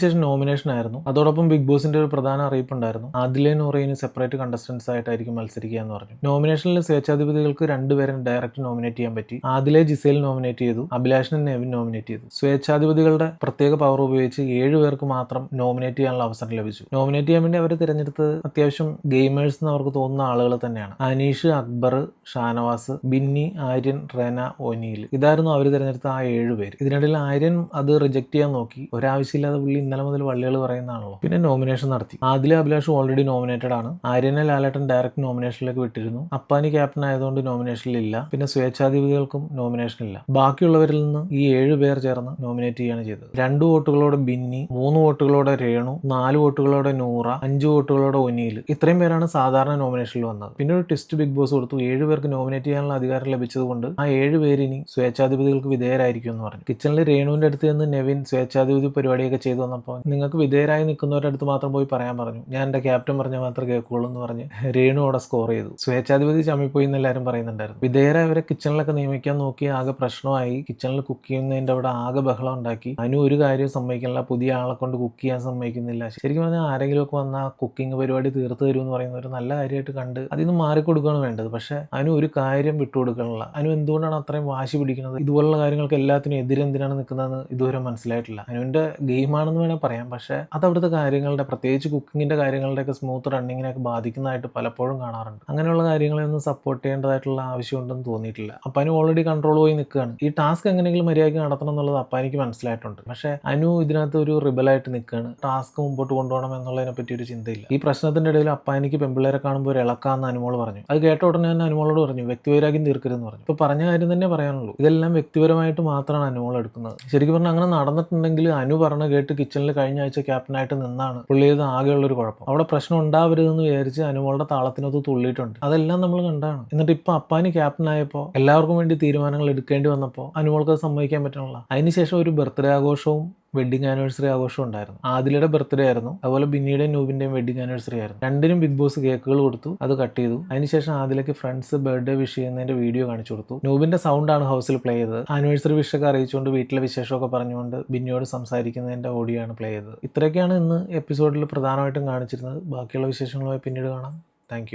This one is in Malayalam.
ശേഷം നോമിനേഷൻ ആയിരുന്നു. അതോടൊപ്പം ബിഗ് ബോസിന്റെ ഒരു പ്രധാന അറിയിപ്പുണ്ടായിരുന്നു. ആദിലെ നൂറയിന് സെപ്പറേറ്റ് കണ്ടസ്റ്റൻസ് ആയിട്ടായിരിക്കും മത്സരിക്കുക എന്ന് പറഞ്ഞു. നോമിനേഷനിൽ സ്വേച്ഛാധിപതികൾക്ക് രണ്ടുപേരും ഡയറക്റ്റ് നോമിനേറ്റ് ചെയ്യാൻ പറ്റി. ആദിലെ ജിസേൽ നോമിനേറ്റ് ചെയ്തു, അഭിലാഷിനെ നെവിൻ നോമിനേറ്റ് ചെയ്തു. സ്വേച്ഛാധിപതികളുടെ പ്രത്യേക പവർ ഉപയോഗിച്ച് 7 പേർക്ക് മാത്രം നോമിനേറ്റ് ചെയ്യാനുള്ള അവസരം ലഭിച്ചു. നോമിനേറ്റ് ചെയ്യാൻ വേണ്ടി അവർ തിരഞ്ഞെടുത്ത് അത്യാവശ്യം ഗെയിമേഴ്സ് എന്ന് അവർക്ക് തോന്നുന്ന ആളുകൾ തന്നെയാണ്. അനീഷ്, അക്ബർ, ഷാനവാസ്, ബിന്നി, ആര്യൻ, റെന, ഒനീൽ, ഇതായിരുന്നു അവർ തിരഞ്ഞെടുത്ത ആ 7 പേര്. ഇതിനിടയിൽ ആര്യൻ അത് റിജക്ട് ചെയ്യാൻ നോക്കി. ഒരാവശ്യമില്ലാതെ പുള്ളി ഇന്നലെ മുതൽ വള്ളികൾ പറയുന്നതാണല്ലോ. പിന്നെ നോമിനേഷൻ നടത്തി. ആദിലെ, അഭിലാഷും ഓൾറെഡി നോമിനേറ്റഡ് ആണ്. ആര്യനെ ലാലേട്ടൻ ഡയറക്റ്റ് നോമിനേഷനിലേക്ക് വിട്ടിരുന്നു. അപ്പാനി ക്യാപ്റ്റൻ ആയതുകൊണ്ട് നോമിനേഷനിലില്ല. പിന്നെ സ്വേച്ഛാധിപതികൾക്കും നോമിനേഷനില്ല. ബാക്കിയുള്ളവരിൽ നിന്ന് ഈ 7 പേർ ചേർന്ന് നോമിനേറ്റ് ചെയ്യാണ് ചെയ്തത്. 2 വോട്ടുകളോടെ ബിന്നി, 3 വോട്ടുകളോടെ രേണു, 4 വോട്ടുകളോടെ നൂറ, 5 വോട്ടുകളോടെ ഒനീൽ, ഇത്രയും പേരാണ് സാധാരണ നോമിനേഷനിൽ വന്നത്. പിന്നെ ഒരു ടെസ്റ്റ് ബിഗ് ബോസ് കൊടുത്തു. 7 പേർക്ക് നോമിനേറ്റ് ചെയ്യാനുള്ള അധികാരം ലഭിച്ചതുകൊണ്ട് ആ 7 പേര് ഇനി സ്വേച്ഛാധിപതികൾക്ക് വിധേയരായിരിക്കും എന്ന് പറഞ്ഞു. കിച്ചണിൽ രേണുവിന്റെ അടുത്ത് നിന്ന് നെവിൻ സ്വേച്ഛാധിപതി പരിപാടിയൊക്കെ ചെയ്തു വന്നപ്പോൾ നിങ്ങൾക്ക് വിധേയരായി നിൽക്കുന്നവരുടെ അടുത്ത് മാത്രം പോയി പറയാൻ പറഞ്ഞു. ഞാൻ എന്റെ ക്യാപ്റ്റൻ പറഞ്ഞ മാത്രം കേൾക്കുള്ളൂ എന്ന് പറഞ്ഞ് രേണു അവിടെ സ്കോർ ചെയ്തു. സ്വേച്ഛാധിപതി ചമ്മിപ്പോയി എന്ന് എല്ലാവരും പറയുന്നുണ്ടായിരുന്നു. വിധേയരായവരെ കിച്ചണിലൊക്കെ നിയമിക്കാൻ നോക്കി ആകെ പ്രശ്നമായി. കിച്ചണിൽ കുക്ക് ചെയ്യുന്നതിന്റെ അവിടെ ആകെ ബഹളം ഉണ്ടാക്കി. അനു ഒരു കാര്യം സമ്മതിക്കുന്നില്ല, പുതിയ ആളെ കൊണ്ട് കുക്ക് ചെയ്യാൻ സമ്മതിക്കുന്നില്ല. ശരിക്കും പറഞ്ഞാൽ ആരെങ്കിലും ഒക്കെ വന്ന കുക്കിംഗ് പരിപാടി തീർത്തു തരും എന്ന് പറയുന്ന ഒരു നല്ല കാര്യമായിട്ട് കണ്ട് അതിൽ നിന്ന് മാറിക്കൊടുക്കുകയാണ് വേണ്ടത്. പക്ഷെ അനു ഒരു കാര്യം വിട്ടുകൊടുക്കാനുള്ള, അനു എന്തുകൊണ്ടാണ് അത്രയും വാശി പിടിക്കുന്നത്? ഇതുപോലുള്ള കാര്യങ്ങൾക്ക് എല്ലാത്തിനും എതിരെന്തിനാണ് നിൽക്കുന്നതെന്ന് ഇതുവരെ മനസ്സിലായിട്ടില്ല. അനുവിന്റെ ഗെയിമാണെന്ന് വേണേൽ പറയാം, പക്ഷെ അത് അവിടുത്തെ കാര്യങ്ങളുടെ, പ്രത്യേകിച്ച് കുക്കിങ്ങിന്റെ കാര്യങ്ങളുടെയൊക്കെ സ്മൂത്ത് റണ്ണിങ്ങിനെയൊക്കെ ബാധിക്കുന്നതായിട്ട് പലപ്പോഴും കാണാറുണ്ട്. അങ്ങനെയുള്ള കാര്യങ്ങളെയൊന്നും സപ്പോർട്ട് ചെയ്യേണ്ടതായിട്ടുള്ള ആവശ്യമുണ്ടെന്ന് തോന്നിയിട്ടില്ല. അപ്പാനി ഓൾറെഡി കൺട്രോൾ പോയി നിൽക്കുകയാണ്. ഈ ടാസ്ക് എങ്ങനെയെങ്കിലും മര്യാദയ്ക്ക് നടത്തണം എന്നുള്ളത് അപ്പാനിക്ക് മനസ്സിലായിട്ടുണ്ട്. പക്ഷെ അനു ഇതിനകത്ത് ഒരു റിബലായിട്ട് നിൽക്കുകയാണ്. ടാസ്ക് മുമ്പോട്ട് കൊണ്ടുപോകണം എന്നുള്ളതിനെ പറ്റി ഒരു ചിന്തയില്ല. ഈ പ്രശ്നത്തിന്റെ ഇടയിൽ അപ്പാനിക്ക് പെമ്പിള്ളേരെ കാണുമ്പോൾ ഒരു ഇളക്കാന്ന് അനുമോൾ പറഞ്ഞു. അത് കേട്ട ഉടനെ തന്നെ അനുമോളോട് പറഞ്ഞു വ്യക്തിവൈരാഗ്യം തീർക്കരുതെന്ന് പറഞ്ഞു. ഇപ്പൊ പറഞ്ഞ കാര്യം തന്നെ പറയാനുള്ളൂ. ഇതെല്ലാം വ്യക്തിപരമായിട്ട് മാത്രമാണ് അനുമോൾ എടുക്കുന്നത്. ശരിക്കും പറഞ്ഞാൽ അങ്ങനെ നടന്നിട്ടുണ്ടെങ്കിൽ അനു പറഞ്ഞ കേട്ട് കിച്ചണിൽ കഴിഞ്ഞ ആഴ്ച ക്യാപ്റ്റനായിട്ട് നിന്നാണ് പുള്ളിയത് ആകെയുള്ള ഒരു കുഴപ്പം. അവിടെ പ്രശ്നം ഉണ്ടാവരുതെന്ന് വിചാരിച്ച് അനുമോളുടെ താളത്തിനൊത്ത് തുള്ളിയിട്ടുണ്ട്. അതെല്ലാം നമ്മൾ കണ്ടാണ്. എന്നിട്ട് ഇപ്പൊ അപ്പാനി ക്യാപ്റ്റൻ ആയപ്പോൾ എല്ലാവർക്കും വേണ്ടി തീരുമാനങ്ങൾ എടുക്കേണ്ടി വന്നപ്പോൾ അനുമോൾക്ക് അത് സമ്മതിക്കാൻ പറ്റണില്ല. അതിനുശേഷം ഒരു ബർത്ത്ഡേ ആഘോഷവും വെഡിങ് ആനിവേഴ്സറി ആഘോഷം ഉണ്ടായിരുന്നു. ആദിലയുടെ ബർത്ത്ഡേ ആയിരുന്നു, അതുപോലെ ബിന്നിയുടെയും നൂബിന്റെയും വെഡിങ് ആനിവേഴ്സറി ആയിരുന്നു. രണ്ടിനും ബിഗ് ബോസ് കേക്കുകൾ കൊടുത്തു, അത് കട്ട് ചെയ്തു. അതിനുശേഷം ആദിലയ്ക്ക് ഫ്രണ്ട്സ് ബർത്ത്ഡേ വിഷ് ചെയ്യുന്നതിന്റെ വീഡിയോ കാണിച്ചു കൊടുത്തു. നൂബിന്റെ സൗണ്ട് ആണ് ഹൗസിൽ പ്ലേ ചെയ്തത്. ആനിവേഴ്സറി വിഷ് ഒക്കെ അറിയിച്ചുകൊണ്ട് വീട്ടിലെ വിശേഷമൊക്കെ പറഞ്ഞുകൊണ്ട് ബിന്നിയോട് സംസാരിക്കുന്നതിന്റെ ഓഡിയോ ആണ് പ്ലേ ചെയ്തത്. ഇത്രയൊക്കെയാണ് ഇന്ന് എപ്പിസോഡിൽ പ്രധാനമായിട്ടും കാണിച്ചിരുന്നത്. ബാക്കിയുള്ള വിശേഷങ്ങളുമായി പിന്നീട് കാണാം. താങ്ക്